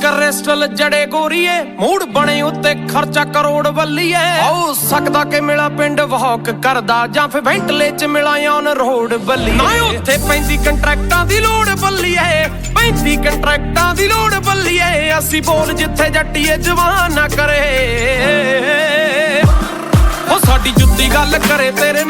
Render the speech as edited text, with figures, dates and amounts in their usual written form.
crystal ਜੜੇ ਗੋਰੀਏ mood ਬਣੇ ਉੱਤੇ ਖਰਚਾ ਕਰੋੜ ਵੱਲੀਏ ਹੋ ਸਕਦਾ ਕਿ ਮਿਲਾ ਪਿੰਡ ਵਾਕ ਕਰਦਾ ਜਾਂ ਫਿਰ ਵੈਂਟਲੇ ਚ ਮਿਲਾ ਔਨ ਰੋਡ ਬੱਲੀਏ ਨਾ ਉੱਥੇ 35 ਕੰਟਰੈਕਟਾਂ ਦੀ ਲੋੜ ਬੱਲੀਏ 35 ਕੰਟਰੈਕਟਾਂ ਦੀ ਲੋੜ ਬੱਲੀਏ ਅਸੀਂ ਬੋਲ ਜਿੱਥੇ ਜੱਟੀਏ ਜਵਾਨ ਨਾ ਕਰੇ ਉਹ ਸਾਡੀ ਜੁੱਤੀ ਗੱਲ ਕਰੇ ਤੇਰੇ